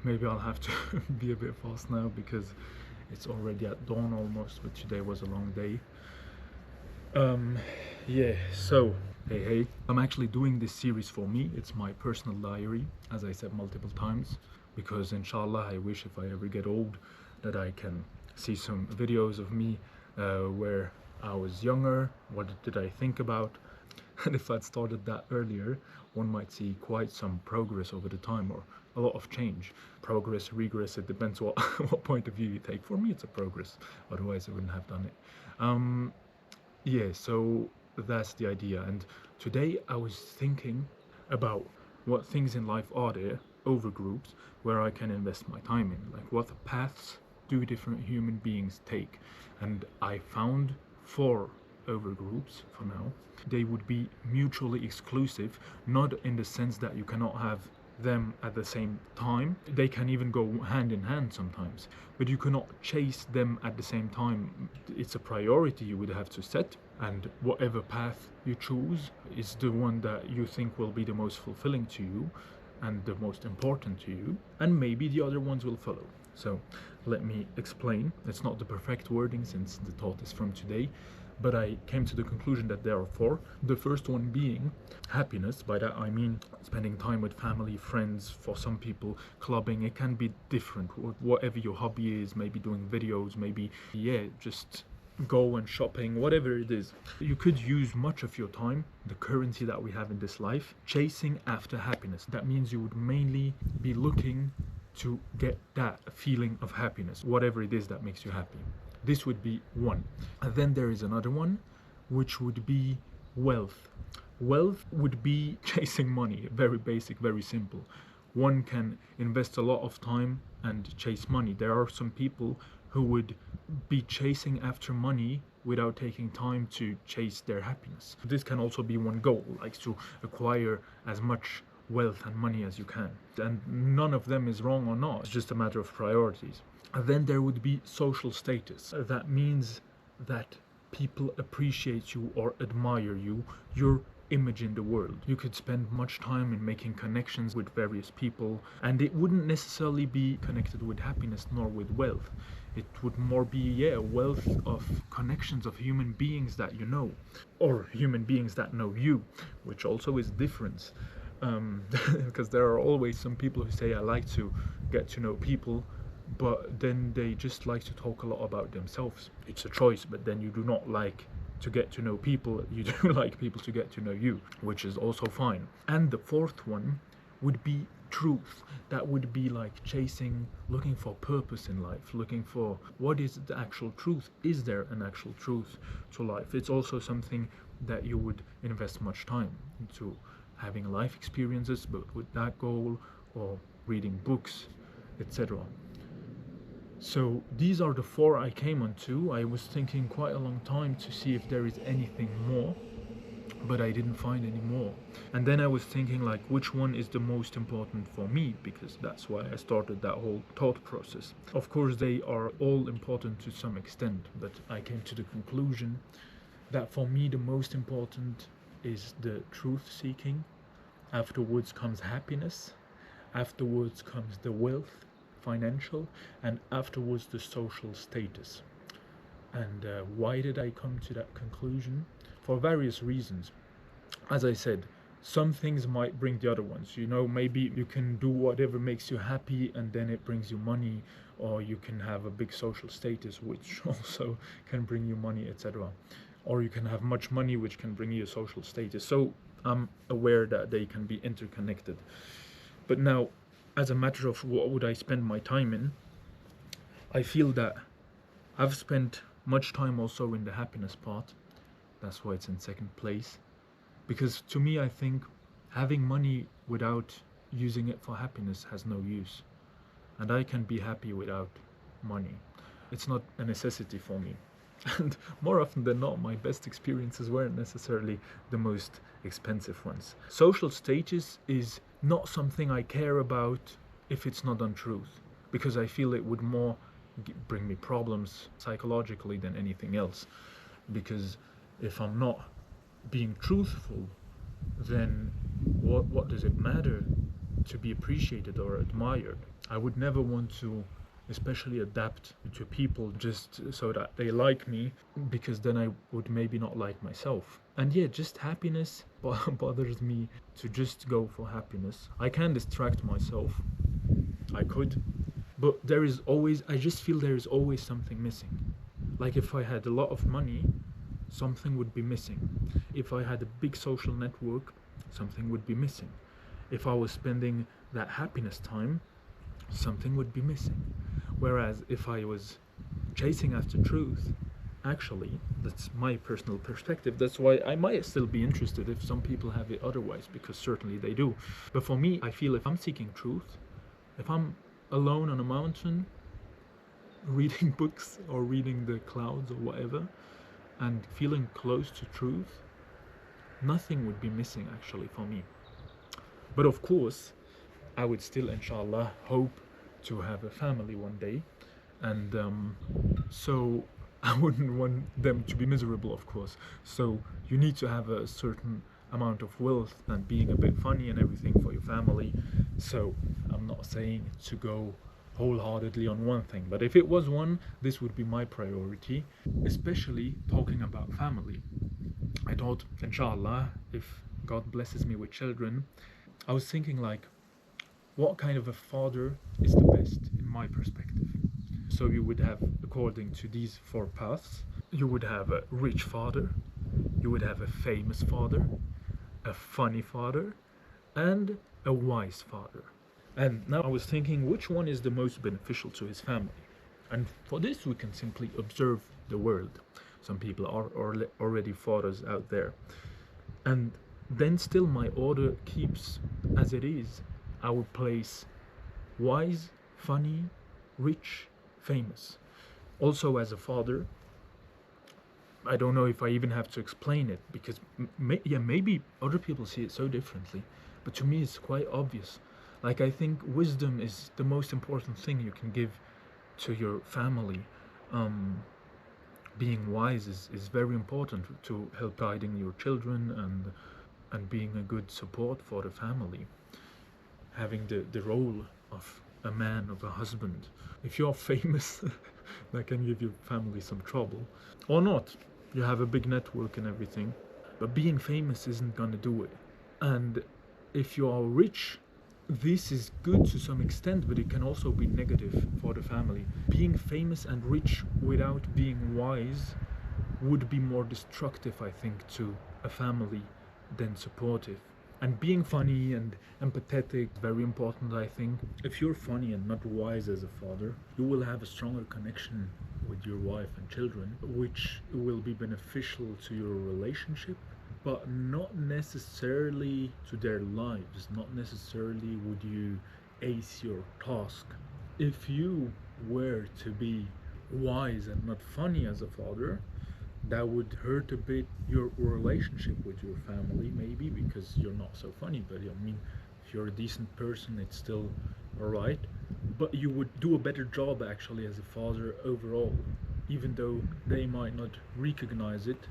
Maybe I'll have to be a bit fast now because it's already at dawn almost, but today was a long day. Yeah, so hey, I'm actually doing this series for me. It's my personal diary, as I said multiple times, because inshallah I wish if I ever get old that I can see some videos of me where I was younger, what did I think about. And if I'd started that earlier, one might see quite some progress over the time, or a lot of change. Progress, regress, it depends what what point of view you take. For me it's a progress, otherwise I wouldn't have done it. Yeah, so that's the idea. And today I was thinking about what things in life are there, over groups, where I can invest my time in. Like what paths do different human beings take? And I found 4 over groups for now. They would be mutually exclusive, not in the sense that you cannot have them at the same time. They can even go hand in hand sometimes, but you cannot chase them at the same time. It's a priority you would have to set, and whatever path you choose is the one that you think will be the most fulfilling to you and the most important to you, and maybe the other ones will follow. So let me explain. It's not the perfect wording since the thought is from today, but I came to the conclusion that there are 4. The first one being happiness. By that I mean spending time with family, friends, for some people clubbing. It can be different, whatever your hobby is, maybe doing videos, maybe, yeah, just go and shopping, whatever it is. You could use much of your time, the currency that we have in this life, chasing after happiness. That means you would mainly be looking to get that feeling of happiness, whatever it is that makes you happy. This would be one. And then there is another one, which would be wealth. Wealth would be chasing money, very basic, very simple. One can invest a lot of time and chase money. There are some people who would be chasing after money without taking time to chase their happiness. This can also be one goal, like to acquire as much wealth and money as you can. And none of them is wrong or not, it's just a matter of priorities. And then there would be social status. That means that people appreciate you or admire you, your image in the world. You could spend much time in making connections with various people, and it wouldn't necessarily be connected with happiness nor with wealth. It would more be, a wealth of connections of human beings that you know, or human beings that know you, which also is different. Because there are always some people who say, I like to get to know people, but then they just like to talk a lot about themselves. It's a choice, but then you do not like to get to know people, you do like people to get to know you, which is also fine. And the 4th one would be truth. That would be like chasing, looking for purpose in life, looking for what is the actual truth. Is there an actual truth to life? It's also something that you would invest much time into, having life experiences, but with that goal, or reading books, etc. So these are the 4 I came onto. I was thinking quite a long time to see if there is anything more, but I didn't find any more. And then I was thinking, like, which one is the most important for me, because that's why I started that whole thought process. Of course they are all important to some extent, but I came to the conclusion that for me the most important is the truth seeking. Afterwards comes happiness. Afterwards comes the wealth, financial, and afterwards the social status. And why did I come to that conclusion? For various reasons. As I said, some things might bring the other ones. You know, maybe you can do whatever makes you happy and then it brings you money, or you can have a big social status which also can bring you money, etc. Or you can have much money which can bring you a social status. So I'm aware that they can be interconnected. But now, as a matter of what would I spend my time in, I feel that I've spent much time also in the happiness part. That's why it's in 2nd place. Because to me, I think having money without using it for happiness has no use. And I can be happy without money. It's not a necessity for me. And more often than not, my best experiences weren't necessarily the most expensive ones. Social status is not something I care about if it's not on truth, because I feel it would more bring me problems psychologically than anything else. Because if I'm not being truthful, then what does it matter to be appreciated or admired? I would never want to especially adapt to people just so that they like me, because then I would maybe not like myself. And yeah, just happiness bothers me. To just go for happiness, I can distract myself, I could, but there is always, I just feel there is always something missing. Like if I had a lot of money, something would be missing. If I had a big social network, something would be missing. If I was spending that happiness time, something would be missing. Whereas if I was chasing after truth, actually, that's my personal perspective. That's why I might still be interested if some people have it otherwise, because certainly they do. But for me, I feel if I'm seeking truth, if I'm alone on a mountain reading books or reading the clouds or whatever, and feeling close to truth, nothing would be missing actually for me. But of course, I would still, inshallah, hope to have a family one day, and so I wouldn't want them to be miserable, of course. So you need to have a certain amount of wealth and being a bit funny and everything for your family. So I'm not saying to go wholeheartedly on one thing, but if it was one, this would be my priority, especially talking about family. I thought, inshallah, if God blesses me with children, I was thinking like, what kind of a father is the best in my perspective? So you would have, according to these four paths, you would have a rich father, you would have a famous father, a funny father, and a wise father. And now I was thinking, which one is the most beneficial to his family? And for this, we can simply observe the world. Some people are already fathers out there. And then still my order keeps as it is. I would place wise, funny, rich, famous. Also as a father, I don't know if I even have to explain it, because maybe other people see it so differently, but to me it's quite obvious. Like, I think wisdom is the most important thing you can give to your family. Being wise is very important to help guiding your children, and being a good support for the family. Having the role of a man, of a husband. If you're famous, that can give your family some trouble. Or not. You have a big network and everything. But being famous isn't gonna do it. And if you are rich, this is good to some extent, but it can also be negative for the family. Being famous and rich without being wise would be more destructive, I think, to a family than supportive. And being funny and empathetic, very important, I think. If you're funny and not wise as a father, you will have a stronger connection with your wife and children, which will be beneficial to your relationship, but not necessarily to their lives. Not necessarily would you ace your task. If you were to be wise and not funny as a father, that would hurt a bit your relationship with your family, maybe because you're not so funny. But I mean, if you're a decent person, it's still alright. But you would do a better job actually as a father overall, even though they might not recognize it,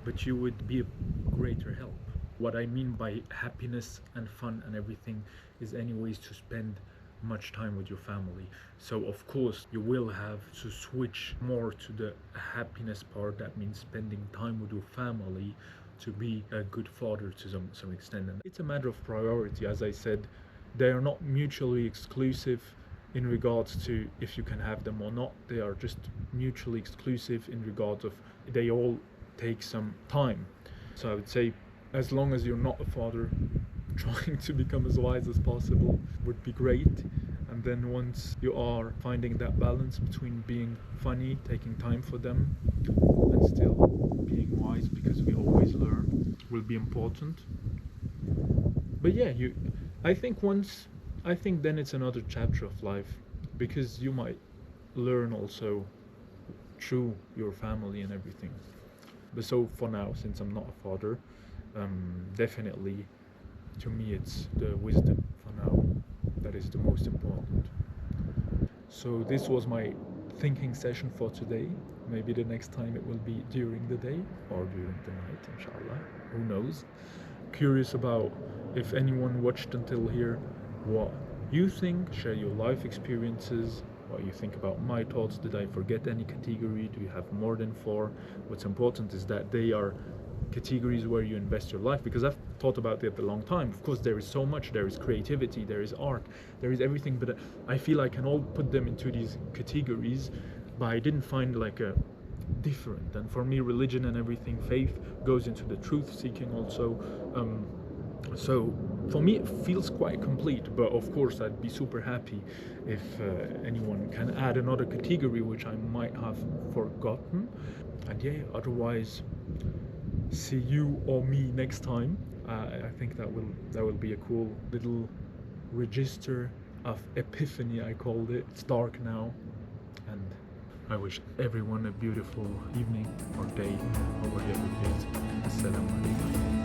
but you would be a greater help. What I mean by happiness and fun and everything is anyways to spend much time with your family. So of course you will have to switch more to the happiness part. That means spending time with your family to be a good father to some extent. And it's a matter of priority. As I said, they are not mutually exclusive in regards to if you can have them or not. They are just mutually exclusive in regards of they all take some time. So I would say, as long as you're not a father, trying to become as wise as possible would be great. And then once you are finding that balance between being funny, taking time for them, and still being wise, because we always learn, will be important. But yeah, I think then it's another chapter of life, because you might learn also through your family and everything. But so for now, since I'm not a father, definitely to me it's the wisdom for now that is the most important. So this was my thinking session for today. Maybe the next time it will be during the day or during the night, inshallah, who knows. Curious about if anyone watched until here, what you think, share your life experiences, what you think about my thoughts. Did I forget any category? Do you have more than four? What's important is that they are categories where you invest your life, because I've thought about it a long time. Of course, there is so much. There is creativity, there is art, there is everything, but I feel I can all put them into these categories, but I didn't find like a different. And for me, religion and everything, faith, goes into the truth seeking also. So for me it feels quite complete, but of course I'd be super happy if anyone can add another category which I might have forgotten. And yeah, otherwise, see you or me next time. I think that will be a cool little register of epiphany, I called it. It's dark now, and I wish everyone a beautiful evening or day or whatever it is. Assalamu alaikum.